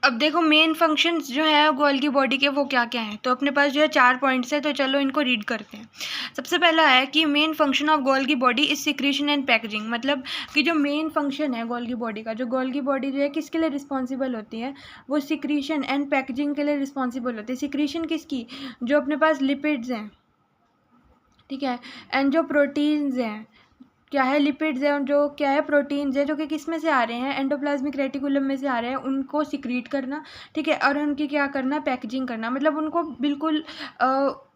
अब देखो main functions जो है गोल्गी बॉडी के वो क्या क्या हैं, तो अपने पास जो है 4 पॉइंट्स है, तो चलो इनको रीड करते हैं। सबसे पहला है कि main function of Golgi body is secretion and packaging, मतलब कि जो मेन फंक्शन है गोल्गी बॉडी का, जो गोल्गी बॉडी जो है किसके लिए रिस्पॉन्सिबल होती है, वो सिक्रीशन एंड पैकेजिंग के लिए रिस्पॉन्सिबल होती है। सिक्रीशन किसकी, जो अपने पास लिपिड्स हैं, ठीक है, एंड जो प्रोटीन्स हैं, क्या है, लिपिड्स है, जो क्या है, प्रोटीन्स है, जो कि किस में से आ रहे हैं, एंडोप्लाज्मिक रेटिकुलम में से आ रहे हैं, उनको सिक्रीट करना, ठीक है, और उनकी क्या करना, पैकेजिंग करना, मतलब उनको बिल्कुल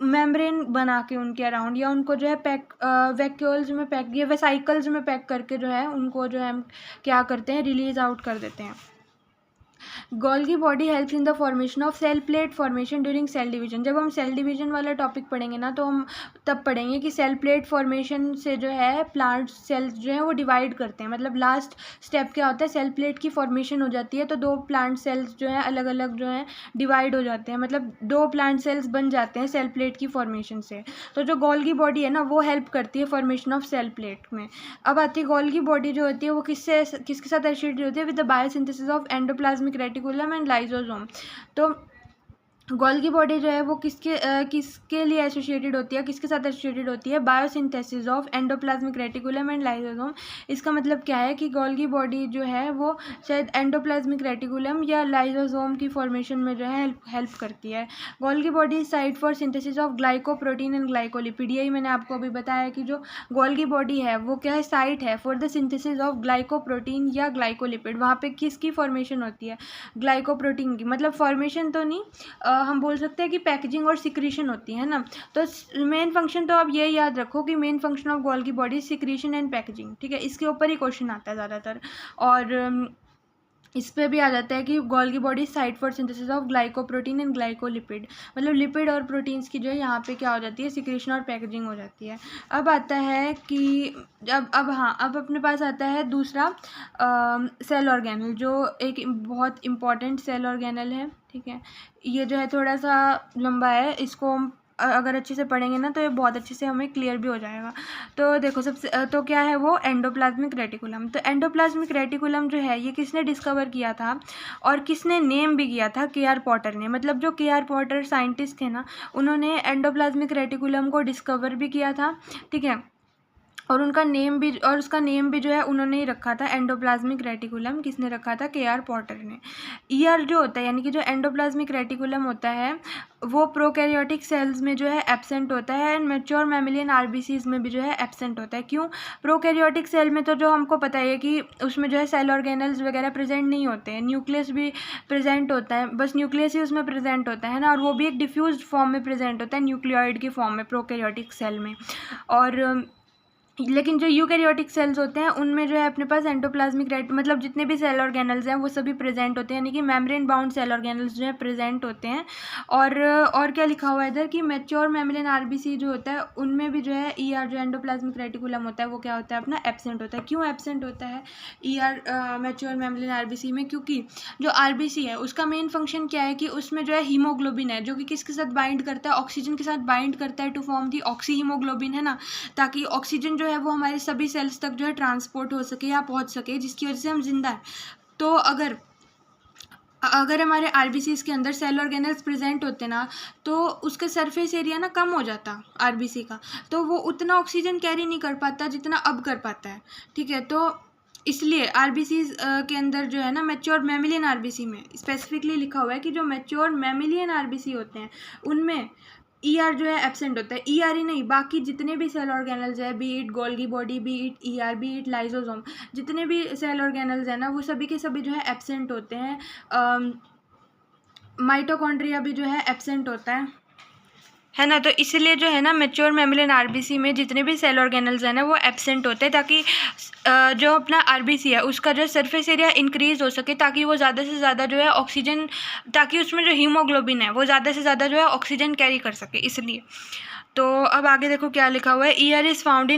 मेम्ब्रेन बना के उनके अराउंड, या उनको जो है पैक वैक्यूल्स में पैक या वेसाइकल्स में पैक करके जो है उनको जो है हम क्या करते हैं, रिलीज आउट कर देते हैं। Golgi body helps in the formation of cell plate formation during cell division. जब हम सेल डिवीजन वाला टॉपिक पढ़ेंगे ना, तो हम तब पढ़ेंगे कि सेल प्लेट फॉर्मेशन से जो है प्लांट सेल्स जो है वो डिवाइड करते हैं, मतलब लास्ट स्टेप क्या होता है, सेल प्लेट की फॉर्मेशन हो जाती है, तो 2 प्लांट सेल्स जो है अलग अलग जो है डिवाइड हो जाते हैं, मतलब 2 प्लांट सेल्स बन जाते हैं सेल प्लेट की फॉर्मेशन से। तो जो गोल्गी बॉडी है ना, वो हेल्प करती है फॉर्मेशन ऑफ सेल प्लेट में। अब आती है गोल्गी बॉडी जो होती है वो किसके साथ एसोसिएटेड होती है, with the biosynthesis of endoplasmic reticulum and lysosome. तो गोल्गी बॉडी जो है वो किसके लिए एसोसिएटेड होती है, किसके साथ एसोसिएटेड होती है, biosynthesis of endoplasmic reticulum and lysosome. इसका मतलब क्या है कि गोल्गी बॉडी जो है वो शायद एंडोप्लाज्मिक रेटिकुलम या लाइसोसोम की फॉर्मेशन में जो है हेल्प करती है। Golgi body site for synthesis of glycoprotein and glycolipid, यही मैंने आपको अभी बताया कि जो गोल्गी बॉडी है वो क्या है, साइट है for the synthesis of glycoprotein या ग्लाइकोलिपिड। वहाँ पे किसकी फॉर्मेशन होती है, ग्लाइकोप्रोटीन की, मतलब फॉर्मेशन तो नहीं, हम बोल सकते हैं कि पैकेजिंग और सिक्रीशन होती है ना। तो मेन फंक्शन तो आप ये याद रखो कि main function of Golgi body secretion and packaging, ठीक है, इसके ऊपर ही क्वेश्चन आता है ज़्यादातर। और इस पे भी आ जाता है कि Golgi body site for synthesis of glycoprotein and glycolipid, मतलब लिपिड और प्रोटीन्स की जो है यहाँ पे क्या हो जाती है, सिक्रीशन और पैकेजिंग हो जाती है। अब आता है कि अब अपने पास आता है दूसरा सेल ऑर्गेनल, जो एक बहुत इम्पॉर्टेंट सेल ऑर्गेनल है, ठीक है। ये जो है थोड़ा सा लंबा है, इसको हम अगर अच्छे से पढ़ेंगे ना तो ये बहुत अच्छे से हमें क्लियर भी हो जाएगा। तो देखो सबसे तो क्या है वो, एंडोप्लाज्मिक रेटिकुलम। तो एंडोप्लाज्मिक रेटिकुलम जो है ये किसने डिस्कवर किया था और किसने नेम भी किया था, के.आर. पॉटर ने, मतलब जो के.आर. पॉटर साइंटिस्ट थे ना, उन्होंने एंडोप्लाज्मिक रेटिकुलम को डिस्कवर भी किया था, ठीक है, और उसका नेम भी जो है उन्होंने ही रखा था, एंडोप्लाज्मिक रेटिकुलम। किसने रखा था, के.आर. पॉटर ने। ईआर जो होता है, यानी कि जो एंडोप्लाज्मिक रेटिकुलम होता है वो प्रोकैरियोटिक सेल्स में जो है एब्सेंट होता है, एंड मैच्योर मैमिलियन आरबीसीज में भी जो है एब्सेंट होता है। क्यों, प्रोकैरियोटिक सेल में तो जो हमको पता है कि उसमें जो है सेल ऑर्गेनल्स वगैरह प्रेजेंट नहीं होते हैं, न्यूक्लियस भी प्रेजेंट होता है, बस न्यूक्लियस ही उसमें प्रेजेंट होता है ना, और वो भी एक डिफ्यूज फॉर्म में प्रेजेंट होता है, न्यूक्लियोइड की फॉर्म में प्रोकैरियोटिक सेल में। और लेकिन जो यूकैरियोटिक सेल्स होते हैं उनमें जो है अपने पास एंडोप्लाज्मिक मतलब जितने भी सेल ऑर्गेनल्स हैं वो सभी प्रेजेंट होते हैं, यानी कि मेम्ब्रेन बाउंड सेल ऑर्गेनल्स जो है प्रेजेंट होते हैं। और क्या लिखा हुआ है इधर कि मैच्योर मैमिलियन आरबीसी जो होता है उनमें भी जो है ईआर जो एंडोप्लाज्मिक रेटिकुलम होता है वो क्या होता है, अपना एब्सेंट होता है। क्यों एब्सेंट होता है ईआर मैच्योर मैमिलियन आरबीसी में, क्योंकि जो आरबीसी है उसका मेन फंक्शन क्या है कि उसमें जो है हीमोग्लोबिन है, जो कि किसके साथ बाइंड करता है, ऑक्सीजन के साथ बाइंड करता है to form the oxyhaemoglobin, है ना, ताकि ऑक्सीजन जो है वो हमारे सभी सेल्स तक जो है ट्रांसपोर्ट हो सके या पहुंच सके, जिसकी वजह से हम जिंदा हैं। तो अगर हमारे आरबीसीज के अंदर सेल ऑर्गेनल्स प्रेजेंट होते ना, तो उसका सरफेस एरिया ना कम हो जाता आरबीसी का, तो वो उतना ऑक्सीजन कैरी नहीं कर पाता जितना अब कर पाता है, ठीक है। तो इसलिए आरबीसीज के अंदर जो है ना, मैच्योर मैमिलियन आरबीसी में स्पेसिफिकली लिखा हुआ है कि जो मैच्योर मैमिलियन आरबीसी होते हैं उनमें ईआर जो है एब्सेंट होता है। ईआर ही नहीं, बाकी जितने भी सेल ऑर्गेनल्स है, B it Golgi body, B it ER, B it lysosome, जितने भी सेल ऑर्गेनल्स है ना वो सभी के सभी जो है एब्सेंट होते हैं। माइटोकॉन्ड्रिया भी जो है एब्सेंट होता है ना। तो इसलिए जो है ना मैच्योर मैमिलियन आरबीसी में जितने भी सेल ऑर्गेनल्स हैं ना वो एब्सेंट होते हैं, ताकि जो अपना आरबीसी है उसका जो सरफेस एरिया इंक्रीज़ हो सके, ताकि वो ज़्यादा से ज़्यादा जो है ऑक्सीजन, ताकि उसमें जो हीमोग्लोबिन है वो ज़्यादा से ज़्यादा जो है ऑक्सीजन कैरी कर सके, इसलिए। तो अब आगे देखो क्या लिखा हुआ है, ER is found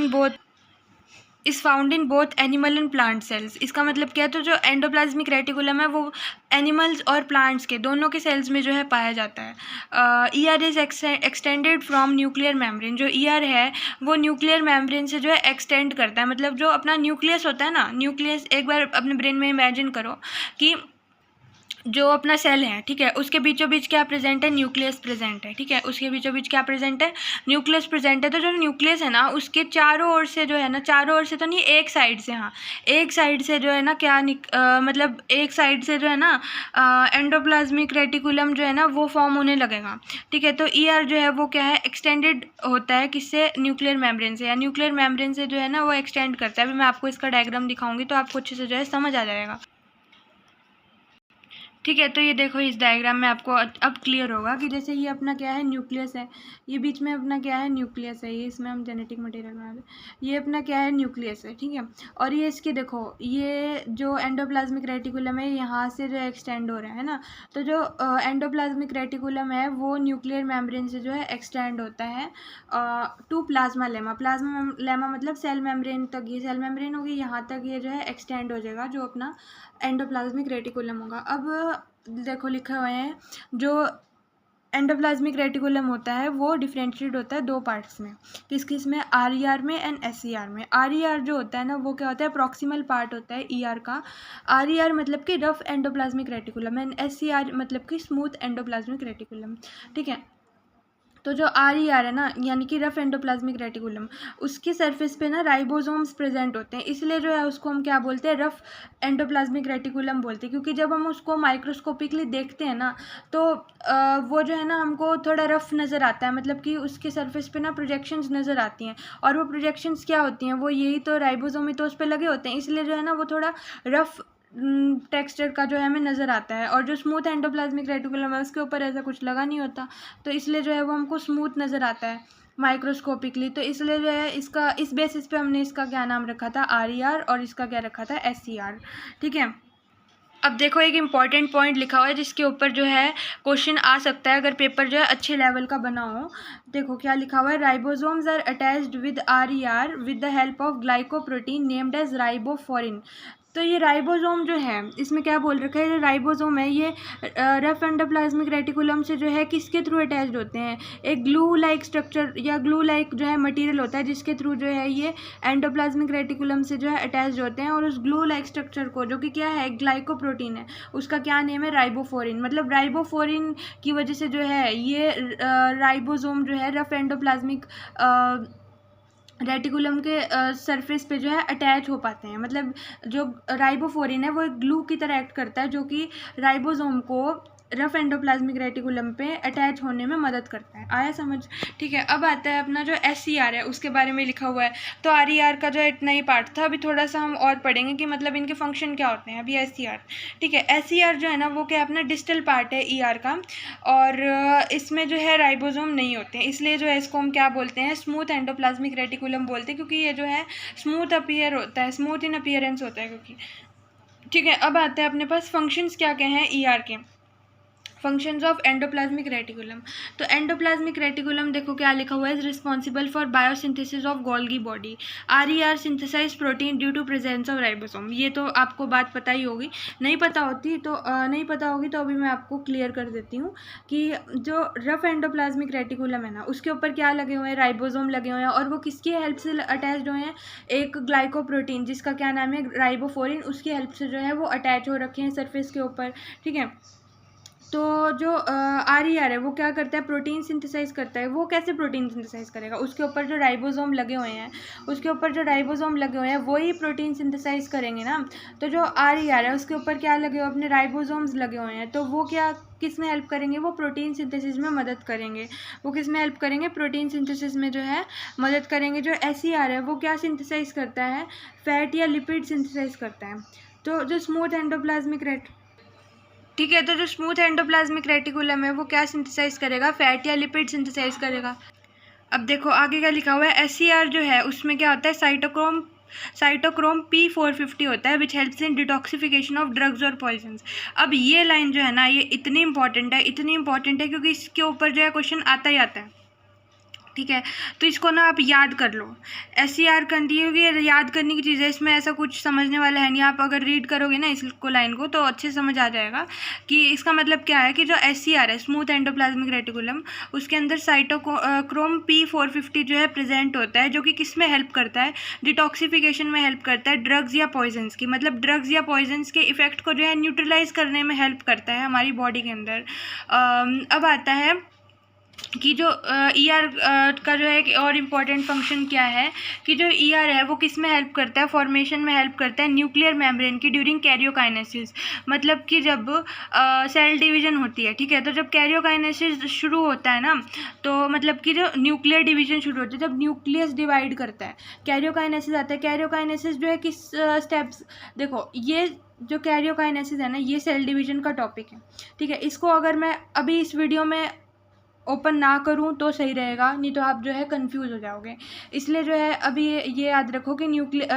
in both animal and plant cells. इसका मतलब क्या है, तो जो एंडोप्लाज्मिक रेटिकुलम है वो एनिमल्स और प्लांट्स के दोनों के सेल्स में जो है पाया जाता है। ER is extended from nuclear membrane. जो ईआर है वो न्यूक्लियर मेम्ब्रेन से जो है एक्सटेंड करता है, मतलब जो अपना न्यूक्लियस होता है ना, न्यूक्लियस एक बार अपने ब्रेन में इमेजिन करो कि जो अपना सेल है, ठीक है, उसके बीचों बीच क्या प्रेजेंट है, न्यूक्लियस प्रेजेंट है, ठीक है, उसके बीचों बीच क्या प्रेजेंट है, न्यूक्लियस प्रेजेंट है। तो जो न्यूक्लियस है ना उसके चारों ओर से जो है ना, चारों ओर से तो नहीं, एक साइड से, हाँ एक साइड से जो है ना क्या मतलब एक साइड से जो है ना एंडोप्लाज्मिक रेटिकुलम जो है ना वो फॉर्म होने लगेगा, ठीक है। तो ईआर जो है वो क्या है, एक्सटेंडेड होता है किससे, न्यूक्लियर मेम्ब्रेन से, या न्यूक्लियर मेम्ब्रेन से जो है ना वो एक्सटेंड करता है। अभी मैं आपको इसका डायग्राम दिखाऊंगी तो आपको अच्छे से जो है समझ आ जाएगा, ठीक है। तो ये देखो इस डायग्राम में आपको अब क्लियर होगा कि जैसे ये अपना क्या है, न्यूक्लियस है, ये बीच में अपना क्या है, न्यूक्लियस है, ये इसमें हम जेनेटिक मटेरियल बना रहे, ये अपना क्या है, न्यूक्लियस है, ठीक है। और ये इसके देखो ये जो एंडोप्लाज्मिक रेटिकुलम है यहाँ से जो एक्सटेंड हो रहा है ना, तो जो एंडोप्लाज्मिक रेटिकुलम है वो न्यूक्लियर मेम्ब्रेन से जो है एक्सटेंड होता है to plasmalemma. Plasmalemma मतलब सेल मेम्ब्रेन तक, ये सेल मेम्ब्रेन होगी, यहाँ तक ये जो है एक्सटेंड हो जाएगा जो अपना एंडोप्लाज्मिक रेटिकुलम होगा। अब देखो लिखा हुआ है जो एंडोप्लाज्मिक रेटिकुलम होता है वो डिफरेंशिएट होता है दो पार्ट्स में, किस किस में, आर में एंड एस में। आर जो होता है ना वो क्या होता है, प्रॉक्सिमल पार्ट होता है ईआर का। आर मतलब कि rough endoplasmic reticulum and S मतलब कि स्मूथ एंडोप्लाज्मिक रेटिकुलम, ठीक है। तो जो आर है ना यानी कि रफ एंडोप्लाज्मिक रेटिकुलम, उसकी सरफेस पे ना राइबोसोम्स प्रेजेंट होते हैं, इसलिए जो है उसको हम क्या बोलते हैं, रफ एंडोप्लाज्मिक रेटिकुलम बोलते हैं। क्योंकि जब हम उसको माइक्रोस्कोपिकली देखते हैं ना तो वो जो है ना हमको थोड़ा रफ नज़र आता है, मतलब कि उसके सरफेस पे ना प्रोजेक्शंस नज़र आती हैं, और वो प्रोजेक्शंस क्या होती हैं, वो यही तो राइबोसोम पे लगे होते हैं, इसलिए जो है ना वो थोड़ा रफ टेक्सचर का जो है हमें नज़र आता है। और जो स्मूथ एंडोप्लाज्मिक रेटिकुलम है उसके ऊपर ऐसा कुछ लगा नहीं होता, तो इसलिए जो है वो हमको स्मूथ नज़र आता है माइक्रोस्कोपिकली। तो इसलिए जो है इसका इस बेसिस पे हमने इसका क्या नाम रखा था, आर और इसका क्या रखा था, एस ठीक है। अब देखो एक इम्पॉर्टेंट पॉइंट लिखा हुआ है जिसके ऊपर जो है क्वेश्चन आ सकता है अगर पेपर जो है अच्छे लेवल का बना हो। देखो क्या लिखा हुआ है, ribosomes are attached with are with the help of glycoprotein named as ribophorin. तो ये राइबोसोम जो है इसमें क्या बोल रखा है, जो राइबोसोम है ये रफ एंडोप्लाज्मिक रेटिकुलम से जो है किसके थ्रू अटैच्ड होते हैं, एक ग्लू लाइक स्ट्रक्चर या ग्लू लाइक जो है मटेरियल होता है जिसके थ्रू जो है ये एंडोप्लाज्मिक रेटिकुलम से जो है अटैच्ड होते हैं। और उस ग्लू लाइक स्ट्रक्चर को जो कि क्या है, ग्लाइकोप्रोटीन है, उसका क्या नेम है, राइबोफोरिन। मतलब राइबोफोरिन की वजह से जो है ये राइबोसोम जो है रफ एंडोप्लाज्मिक रेटिकुलम के सरफेस पे जो है अटैच हो पाते हैं। मतलब जो राइबोफोरिन है वो एक ग्लू की तरह एक्ट करता है जो कि राइबोसोम को रफ एंडोप्लाज्मिक रेटिकुलम पे अटैच होने में मदद करता है। आया समझ, ठीक है। अब आता है अपना जो एस है उसके बारे में लिखा हुआ है। तो आर का जो इतना ही पार्ट था, अभी थोड़ा सा हम और पढ़ेंगे कि मतलब इनके फंक्शन क्या होते हैं। अभी एस ठीक है, एस जो है ना वो क्या अपना डिस्टल पार्ट है का, और इसमें जो है राइबोसोम नहीं होते हैं, इसलिए जो है इसको हम क्या बोलते हैं, स्मूथ एंडोप्लाज्मिक रेटिकुलम बोलते हैं, क्योंकि ये जो है स्मूथ अपीयर होता है, स्मूथ इन अपीयरेंस होता है क्योंकि, ठीक है। अब आते हैं अपने पास फंक्शंस क्या क्या हैं के, फंक्शंस ऑफ एंडोप्लाज्मिक रेटिकुलम। तो एंडोप्लाज्मिक रेटिकुलम देखो क्या लिखा हुआ है, is responsible for biosynthesis of Golgi body. Are synthesise protein due to presence of ribosome. ये तो आपको बात पता ही होगी, नहीं पता होगी तो अभी मैं आपको क्लियर कर देती हूँ कि जो रफ एंडोप्लाज्मिक रेटिकुलम है ना उसके ऊपर क्या लगे हुए हैं, राइबोसोम लगे हुए हैं, और वो किसकी हेल्प से अटैच्ड हुए हैं, एक ग्लाइकोप्रोटीन जिसका क्या नाम है, राइबोफोरिन, उसकी हेल्प से जो है वो अटैच हो रखे हैं सरफेस के ऊपर, ठीक है। तो जो आर है वो क्या करता है, प्रोटीन सिंथेसाइज करता है। वो कैसे प्रोटीन सिंथेसाइज करेगा, उसके ऊपर जो राइबोसोम लगे हुए हैं, वही प्रोटीन सिंथेसाइज करेंगे ना। तो जो आर है उसके ऊपर क्या लगे हुए, अपने राइबोसोम्स लगे हुए हैं, तो वो क्या किस में हेल्प करेंगे, वो प्रोटीन सिंथेसिस में मदद करेंगे। वो किस में हेल्प करेंगे, प्रोटीन सिंथेसिस में जो है मदद करेंगे। जो एस है वो क्या सिंथेसाइज करता है, फैट या लिपिड सिंथेसाइज करता है। तो जो स्मूथ एंडोप्लाज्मिक ठीक है, तो जो स्मूथ एंडोप्लाज्मिक रेटिकुलम है वो क्या सिंथेसाइज करेगा, फैट या लिपिड सिंथेसाइज करेगा। अब देखो आगे क्या लिखा हुआ है, एस जो है उसमें क्या होता है, साइटोक्रोम P450 होता है which helps in detoxification of drugs और पॉइजन्स। अब ये लाइन जो है ना ये इतनी इंपॉर्टेंट है क्योंकि इसके ऊपर जो है क्वेश्चन आता ही आता है। ठीक है, तो इसको ना आप याद कर लो। SCR कंटिन्यू की याद करने की चीज़ है, इसमें ऐसा कुछ समझने वाला है नहीं। आप अगर रीड करोगे ना इसको लाइन को तो अच्छे से समझ आ जाएगा कि इसका मतलब क्या है कि जो SCR है, स्मूथ एंडोप्लाज्मिक रेटिकुलम, उसके अंदर साइटोक्रोम P450 जो है प्रेजेंट होता है, जो कि किस में हेल्प करता है, डिटॉक्सिफिकेशन में हेल्प करता है, ड्रग्स या पॉइजन्स की, मतलब ड्रग्स या पॉइजन्स के इफेक्ट को जो है न्यूट्रलाइज करने में हेल्प करता है हमारी बॉडी के अंदर। अब आता है कि जो ER का जो है एक और इम्पॉर्टेंट फंक्शन क्या है कि जो ER है वो किस में हेल्प करता है, फॉर्मेशन में हेल्प करता है न्यूक्लियर मेम्ब्रेन की ड्यूरिंग कैरियोकाइनेसिस। मतलब कि जब सेल डिवीजन होती है, ठीक है, तो जब कैरियोकाइनेसिस शुरू होता है ना, तो मतलब कि जो न्यूक्लियर डिवीजन शुरू होता है, जब न्यूक्लियस डिवाइड करता है, कैरियोकाइनेसिस आता है। कैरियोकाइनेसिस जो है किस स्टेप्स, देखो ये जो कैरियोकाइनेसिस है ना, ये सेल डिवीजन का टॉपिक है, ठीक है। इसको अगर मैं अभी इस वीडियो में ओपन ना करूं तो सही रहेगा, नहीं तो आप जो है कंफ्यूज हो जाओगे। इसलिए जो है अभी ये याद रखो कि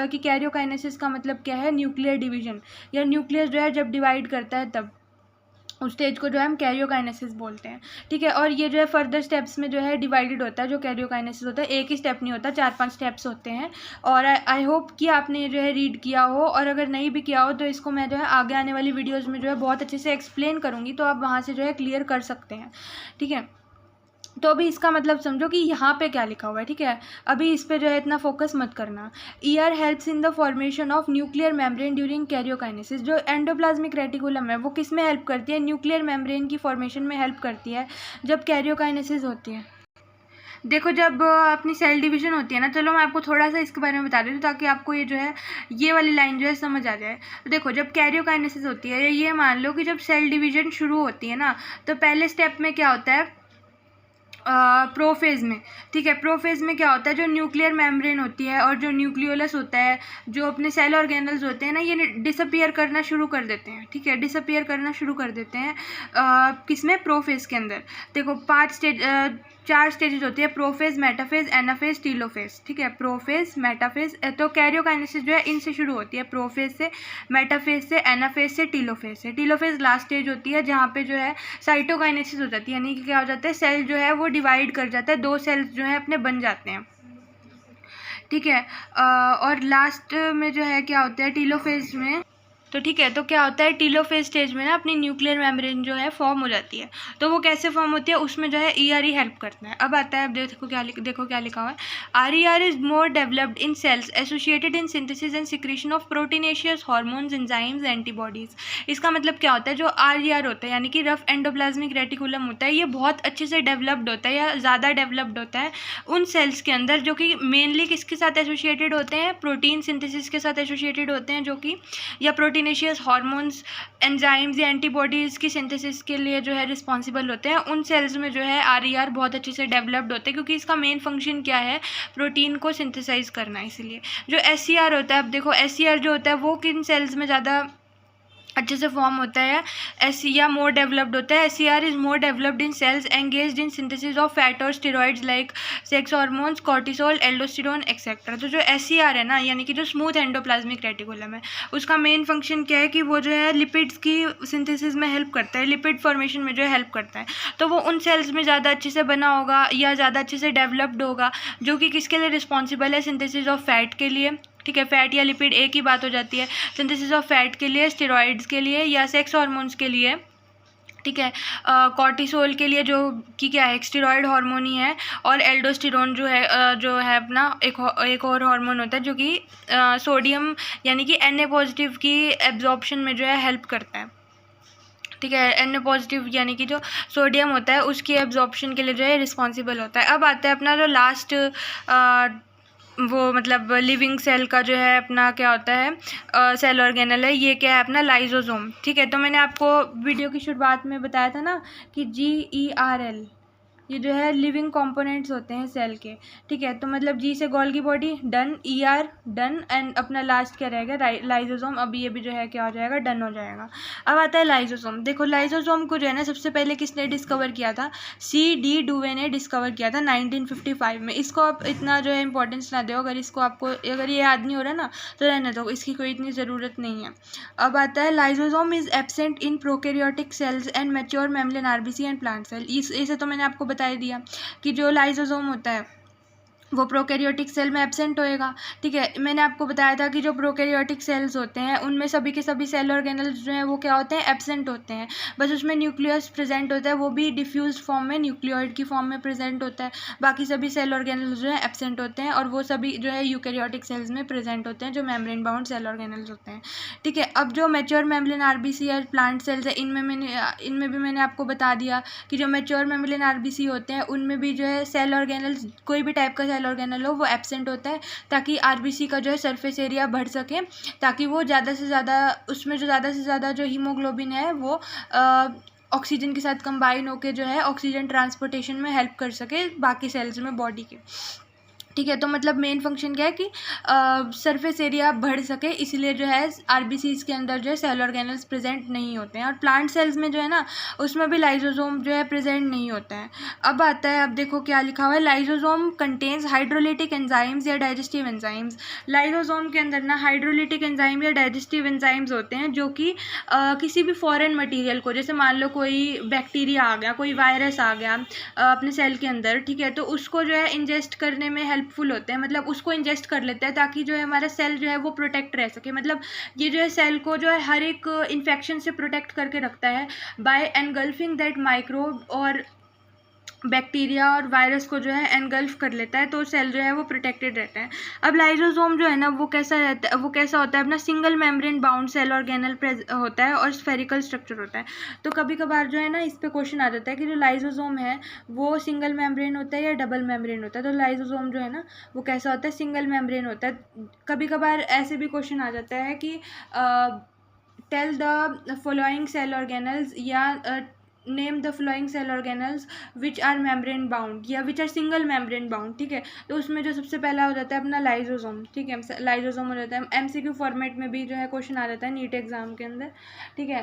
कि कैरियोकाइनेसिस का मतलब क्या है, न्यूक्लियर डिवीजन, या न्यूक्लियस जो है जब डिवाइड करता है तब उस स्टेज को जो है हम कैरियोकाइनेसिस बोलते हैं, ठीक है। और ये जो है फर्दर स्टेप्स में जो है डिवाइडेड होता है। जो कैरियोकाइनेसिस होता है एक ही स्टेप नहीं होता, 4-5 स्टेप्स होते हैं। और आई होप कि आपने ये जो है रीड किया हो, और अगर नहीं भी किया हो तो इसको मैं जो है आगे आने वाली वीडियोज़ में जो है बहुत अच्छे से एक्सप्लेन करूँगी, तो आप वहाँ से जो है क्लियर कर सकते हैं, ठीक है। तो अभी इसका मतलब समझो कि यहाँ पे क्या लिखा हुआ है, ठीक है। अभी इस पे जो है इतना फोकस मत करना। ER helps in the formation of nuclear membrane during karyokinesis. जो एंडोप्लाज्मिक रेटिकुलम है वो किस में हेल्प करती है, न्यूक्लियर मेम्ब्रेन की फॉर्मेशन में हेल्प करती है जब कैरियोकाइनेसिस होती है। देखो जब अपनी सेल डिवीजन होती है ना, चलो मैं आपको थोड़ा सा इसके बारे में बता देती हूँ ताकि आपको ये जो है ये वाली लाइन जो है समझ आ जाए। तो देखो जब कैरियोकाइनेसिस होती है, ये मान लो कि जब सेल डिवीजन शुरू होती है ना, तो पहले स्टेप में क्या होता है, प्रोफेज में, ठीक है। प्रोफेज में क्या होता है, जो न्यूक्लियर मेम्ब्रेन होती है और जो न्यूक्लियोलस होता है, जो अपने सेल ऑर्गेनल्स होते हैं ना, ये डिसअपियर करना शुरू कर देते हैं, ठीक है, डिसअपियर करना शुरू कर देते हैं किसमें, प्रोफेज के अंदर। देखो 4 स्टेजेस होती है, प्रोफेज, मेटाफेज, एनाफेज, टीलोफेज, ठीक है। प्रोफेज, मेटाफेज, तो कैरियोकाइनेसिस जो है इनसे शुरू होती है, प्रोफेज से, मेटाफेज से, एनाफेज से, टीलोफेज से। टीलोफेज लास्ट स्टेज होती है जहाँ पे जो है साइटोकाइनेसिस हो जाती है, यानी कि क्या हो जाता है, सेल जो है वो डिवाइड कर जाता है, 2 सेल्स जो है अपने बन जाते हैं, ठीक है। और लास्ट में जो है क्या होता है टीलोफेज में, तो ठीक है, तो क्या होता है टीलोफेज स्टेज में ना अपनी न्यूक्लियर मेम्ब्रेन जो है फॉर्म हो जाती है। तो वो कैसे फॉर्म होती है, उसमें जो है ER ही हेल्प करता है। अब आता है, अब देखो क्या लिखा हुआ है, RER is more developed in cells associated in synthesis and secretion of proteinaceous hormones, enzymes, antibodies. इसका मतलब क्या होता है, जो RER होता है यानी कि रफ एंडोप्लाज्मिक रेटिकुलम होता है, ये बहुत अच्छे से डेवलप्ड होता है या ज़्यादा डेवलप्ड होता है उन सेल्स के अंदर जो कि मेनली किसके साथ एसोसिएटेड होते हैं, प्रोटीन सिंथेसिस के साथ एसोसिएटेड होते हैं, जो कि या प्रोटीनेशियस हार्मोन्स, एंजाइम्स या एंटीबॉडीज़ की सिंथेसिस के लिए जो है रिस्पॉन्सिबल होते हैं। उन सेल्स में जो है RER बहुत अच्छे से डेवलप्ड होते हैं, क्योंकि इसका मेन फंक्शन क्या है, प्रोटीन को सिंथेसाइज करना। इसलिए जो SCR होता है, अब देखो SCR जो होता है वो किन सेल्स में ज़्यादा अच्छे से फॉर्म होता है, या मोर डेवलप्ड होता है। SCR is more developed in cells engaged in synthesis of fat और steroids like sex hormones, cortisol, aldosterone etcetera. तो जो SCR है ना, यानी कि जो स्मूथ एंडोप्लाज्मिक रेटिकुलम है, उसका मेन फंक्शन क्या है कि वो जो है लिपिड्स की सिंथेसिस में हेल्प करता है, लिपिड फॉर्मेशन में जो है हेल्प करता है। तो वो उन सेल्स में ज़्यादा अच्छे से बना होगा या ज़्यादा अच्छे से डेवलप्ड होगा, जो कि किसके लिए रिस्पॉन्सिबल है, सिंथेसिस ऑफ फैट के लिए, ठीक है। फैट या लिपिड एक ही बात हो जाती है। सिंथेसिस ऑफ फैट के लिए, स्टेरॉइड्स के लिए या सेक्स हार्मोन्स के लिए, ठीक है। कॉर्टिसोल के लिए जो कि क्या है, स्टेरॉइड हार्मोन ही है। और एल्डोस्टेरोन जो है अपना एक और हार्मोन होता है जो कि सोडियम यानी कि Na पॉजिटिव की एब्जॉर्प्शन में जो है हेल्प करता है, ठीक है। Na पॉजिटिव यानी कि जो सोडियम होता है उसकी एब्जॉर्प्शन के लिए जो है रिस्पॉन्सिबल होता है। अब आता है अपना जो लास्ट वो मतलब लिविंग सेल का जो है अपना क्या होता है, सेल ऑर्गेनल है, ये क्या है अपना लाइजोसोम, ठीक है। तो मैंने आपको वीडियो की शुरुआत में बताया था ना कि GERL ये जो है लिविंग कंपोनेंट्स होते हैं सेल के, ठीक है। तो मतलब G से Golgi body done, ER done, and अपना लास्ट क्या रहेगा, लाइजोसोम। अब ये भी जो है क्या हो जाएगा, डन हो जाएगा। अब आता है लाइजोसोम। देखो लाइजोसोम को जो है ना सबसे पहले किसने डिस्कवर किया था, C.D. डुवे ने डिस्कवर किया था 1955 में। इसको आप इतना जो है इंपॉर्टेंस ना दो, अगर इसको आपको अगर ये याद नहीं हो रहा ना तो रहने दो, इसकी कोई इतनी ज़रूरत नहीं है। अब आता है lysosome is absent in prokaryotic cells and mature mammalian RBC and plant cell. इसे तो मैंने आपको बता दिया कि जो लाइसोसोम होता है वो प्रोकैरियोटिक सेल में एब्सेंट होएगा। ठीक है, मैंने आपको बताया था कि जो प्रोकैरियोटिक सेल्स होते हैं उनमें सभी के सभी सेल ऑर्गेनल्स जो हैं वो क्या होते हैं, एब्सेंट होते हैं। बस उसमें न्यूक्लियस प्रेजेंट होता है, वो भी डिफ्यूज फॉर्म में न्यूक्लियोइड की फॉर्म में प्रेजेंट होता है। बाकी सभी सेल ऑर्गेनल्स जो है एब्सेंट होते हैं और वो सभी जो है यूकैरियोटिक सेल्स में प्रेजेंट होते हैं, जो मेम्ब्रेन बाउंड सेल ऑर्गेनल्स होते हैं। ठीक है, अब जो मैच्योर मेम्ब्रेन आरबीसी और प्लांट सेल्स है इनमें भी मैंने आपको बता दिया कि जो मैच्योर मेम्ब्रेन आरबीसी होते हैं उनमें भी जो है सेल ऑर्गेनल्स, कोई भी टाइप का सेल ऑर्गेनल हो वो एब्सेंट होता है, ताकि आरबीसी का जो है सरफेस एरिया बढ़ सके, ताकि वो ज़्यादा से ज़्यादा उसमें जो ज़्यादा से ज़्यादा जो हीमोग्लोबिन है वो ऑक्सीजन के साथ कंबाइन होकर जो है ऑक्सीजन ट्रांसपोर्टेशन में हेल्प कर सके बाकी सेल्स में बॉडी के। ठीक है, तो मतलब मेन फंक्शन क्या है कि सरफेस एरिया बढ़ सके, इसलिए जो है आरबीसीज के अंदर जो है सेल ऑर्गेनल्स प्रेजेंट नहीं होते हैं। और प्लांट सेल्स में जो है ना उसमें भी लाइसोसोम जो है प्रेजेंट नहीं होता है। अब आता है, अब देखो क्या लिखा हुआ है, लाइसोसोम कंटेन्स हाइड्रोलिटिक एंजाइम्स या डाइजेस्टिव एंजाइम्स। लाइसोसोम के अंदर ना हाइड्रोलिटिक एंजाइम या डाइजेस्टिव एंजाइम्स होते हैं जो कि किसी भी फॉरेन मटीरियल को, जैसे मान लो कोई बैक्टीरिया आ गया, कोई वायरस आ गया अपने सेल के अंदर, ठीक है, तो उसको जो है इंजेस्ट करने में हेल्पफुल होते हैं, मतलब उसको इंजेस्ट कर लेते हैं ताकि जो है हमारा सेल जो है वो प्रोटेक्ट रह सके। मतलब ये जो है सेल को जो है हर एक इन्फेक्शन से प्रोटेक्ट करके रखता है बाय एनगल्फिंग दैट माइक्रोब, और बैक्टीरिया और वायरस को जो है एनगल्फ कर लेता है, तो सेल जो है वो प्रोटेक्टेड रहता है। अब लाइसोसोम जो है ना वो कैसा रहता है, वो कैसा होता है, अपना single membrane bound cell organelle होता है और स्फेरिकल स्ट्रक्चर होता है। तो कभी कभार जो है ना इस पे क्वेश्चन आ जाता है कि जो लाइसोसोम है वो सिंगल मेम्ब्रेन होता है या डबल मेम्ब्रेन होता है। तो लाइसोसोम जो है ना वो कैसा होता है, सिंगल मेम्ब्रेन होता है। कभी कभार ऐसे भी क्वेश्चन आ जाता है कि tell the following cell organelles, या name the following cell organelles which are membrane bound या which are single membrane bound. ठीक है, तो उसमें जो सबसे पहला हो जाता है अपना लाइसोसोम। ठीक है, लाइसोसोम हो जाता है। एमसीक्यू फॉर्मेट में भी जो है क्वेश्चन आ जाता है नीट एग्जाम के अंदर। ठीक है,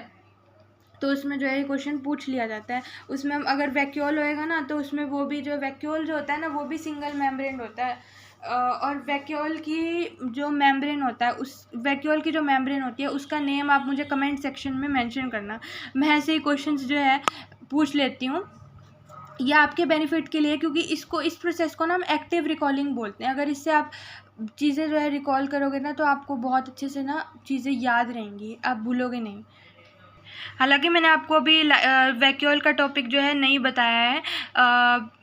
तो उसमें जो है क्वेश्चन पूछ लिया जाता है। उसमें अगर वैक्यूल होएगा ना तो उसमें वो भी जो वैक्यूल जो होता है ना वो भी सिंगल मेम्ब्रेन होता है। और वैक्यूल की जो मेम्ब्रेन होता है, उस वैक्यूल की जो मेम्ब्रेन होती है उसका नेम आप मुझे कमेंट सेक्शन में मेंशन करना। मैं ऐसे ही क्वेश्चंस जो है पूछ लेती हूँ, या आपके बेनिफिट के लिए, क्योंकि इस प्रोसेस को ना हम एक्टिव रिकॉलिंग बोलते हैं। अगर इससे आप चीज़ें जो है रिकॉल करोगे ना तो आपको बहुत अच्छे से ना चीज़ें याद रहेंगी, आप भूलोगे नहीं। हालांकि मैंने आपको अभी वैक्यूल का टॉपिक जो है नहीं बताया है।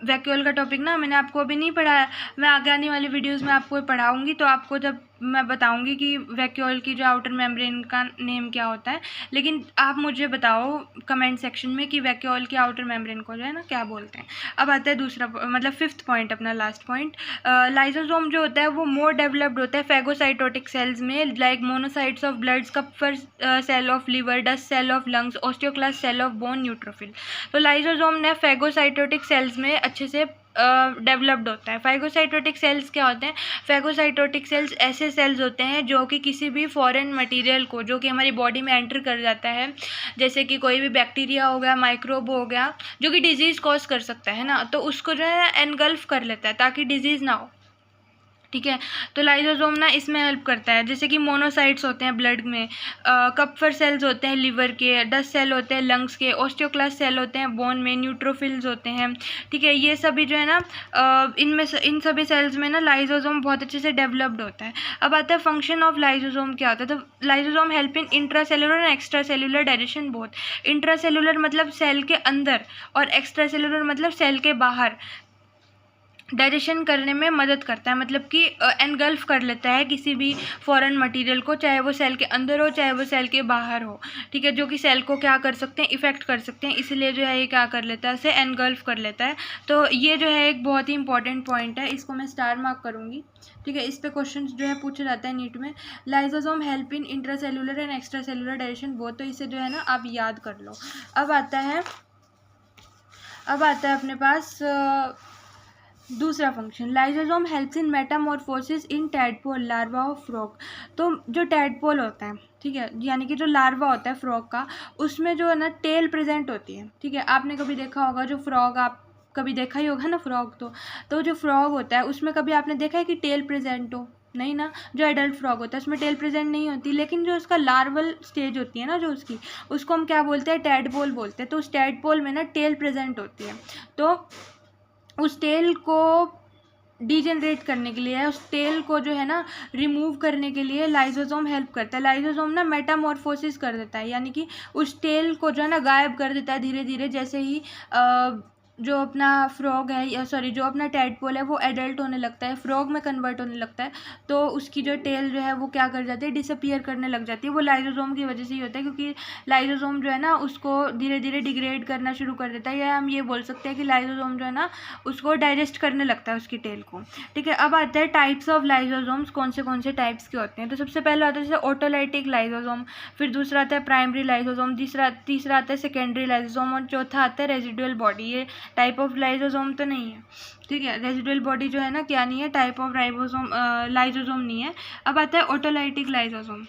वैक्यूल का टॉपिक ना मैंने आपको अभी नहीं पढ़ाया, मैं आगे आने वाली वीडियोस में आपको पढ़ाऊंगी। तो आपको जब मैं बताऊंगी कि वैक्यूल की जो आउटर मेम्ब्रेन का नेम क्या होता है, लेकिन आप मुझे बताओ कमेंट सेक्शन में कि वैक्यूल की आउटर मेम्ब्रेन को जो है ना क्या बोलते हैं। अब आता है दूसरा, मतलब 5th पॉइंट, अपना लास्ट पॉइंट। लाइसोसोम जो होता है वो मोर डेवलप्ड होता है फैगोसाइटोटिक सेल्स में, like monocytes of bloods, Kupffer cell of liver, dust cell of lungs, osteoclast cell of bone, neutrophil. तो लाइसोसोम ने फैगोसाइटोटिक सेल्स में अच्छे से डेवलप्ड होता है। फैगोसाइटोटिक सेल्स क्या होते हैं, फैगोसाइटोटिक सेल्स ऐसे सेल्स होते हैं जो कि किसी भी फॉरेन मटेरियल को जो कि हमारी बॉडी में एंटर कर जाता है, जैसे कि कोई भी बैक्टीरिया हो गया, माइक्रोब हो गया, जो कि डिजीज़ कॉज कर सकता है ना, तो उसको जो है एनगल्फ कर लेता है ताकि डिजीज़ ना हो। ठीक है, तो लाइसोसोम ना इसमें हेल्प करता है। जैसे कि मोनोसाइट्स होते हैं ब्लड में, कप्फर सेल्स होते हैं लिवर के, डस्ट सेल होते हैं लंग्स के, ऑस्टियोक्लास्ट सेल होते हैं बोन में, न्यूट्रोफिल्स होते हैं। ठीक है, ये सभी जो है ना इन सभी सेल्स में ना लाइसोसोम बहुत अच्छे से डेवलप्ड होता है। अब आता है फंक्शन ऑफ लाइसोसोम क्या होता है। तो lysosome help in intra cellular and extra cellular digestion both. Intra cellular मतलब सेल के अंदर, और एक्स्ट्रा सेलुलर मतलब सेल के बाहर डाइजेशन करने में मदद करता है, मतलब कि एनगल्फ कर लेता है किसी भी फॉरेन मटेरियल को, चाहे वो सेल के अंदर हो चाहे वो सेल के बाहर हो। ठीक है, जो कि सेल को क्या कर सकते हैं, इफ़ेक्ट कर सकते हैं, इसलिए जो है ये क्या कर लेता है, इसे एनगल्फ कर लेता है। तो ये जो है एक बहुत ही इंपॉर्टेंट पॉइंट है, इसको मैं स्टार मार्क करूँगी। ठीक है, इस पे क्वेश्चन जो है पूछा जाता है नीट में। Lysosome help in intra cellular and extra cellular digestion both, तो इसे जो है ना आप याद कर लो। अब आता है अपने पास दूसरा function, lysosome helps in Metamorphosis in tadpole larva of frog. तो जो टैडपोल होता है, ठीक है, यानी कि जो लार्वा होता है फ्रॉग का, उसमें जो है ना टेल प्रेजेंट होती है। ठीक है, आपने कभी देखा होगा जो फ्रॉग, आप कभी देखा ही होगा ना फ्रॉग, तो जो फ्रॉग होता है उसमें कभी आपने देखा है कि टेल प्रेजेंट हो, नहीं ना। जो एडल्ट फ्रॉग होता है उसमें टेल प्रेजेंट नहीं होती, लेकिन जो उसका लार्वल स्टेज होती है ना जो उसकी, उसको हम क्या बोलते हैं, टैडपोल बोलते हैं। तो उस टैडपोल में ना टेल प्रेजेंट होती है। तो उस टेल को डीजनरेट करने के लिए, उस टेल को जो है ना रिमूव करने के लिए लाइसोसोम हेल्प करता है। लाइसोसोम ना मेटामॉर्फोसिस कर देता है, यानी कि उस टेल को जो है ना गायब कर देता है धीरे धीरे। जैसे ही जो अपना फ्रॉग है, या सॉरी जो अपना टैडपोल है वो एडल्ट होने लगता है, फ्रॉग में कन्वर्ट होने लगता है, तो उसकी जो टेल जो है वो क्या कर जाती है, डिसअपियर करने लग जाती है। वो लाइसोसोम की वजह से ही होता है, क्योंकि लाइसोसोम जो है ना उसको धीरे धीरे डिग्रेड करना शुरू कर देता है, या हम ये बोल सकते हैं कि लाइसोसोम जो है ना उसको डाइजेस्ट करने लगता है उसकी टेल को। ठीक है, अब आता है टाइप्स ऑफ लाइसोसोम्स, कौन से टाइप्स के होते हैं। तो सबसे पहले आता है जैसे ऑटोलाइटिक लाइसोसोम, फिर दूसरा आता है प्राइमरी लाइसोसोम, तीसरा आता है सेकेंडरी लाइसोसोम, और चौथा आता है रेजिडुअल बॉडी। ये टाइप ऑफ लाइसोसोम तो नहीं है, ठीक है, रेजिडुअल बॉडी जो है ना क्या नहीं है, टाइप ऑफ लाइसोसोम नहीं है। अब आता है ऑटोलाइटिक लाइसोसोम।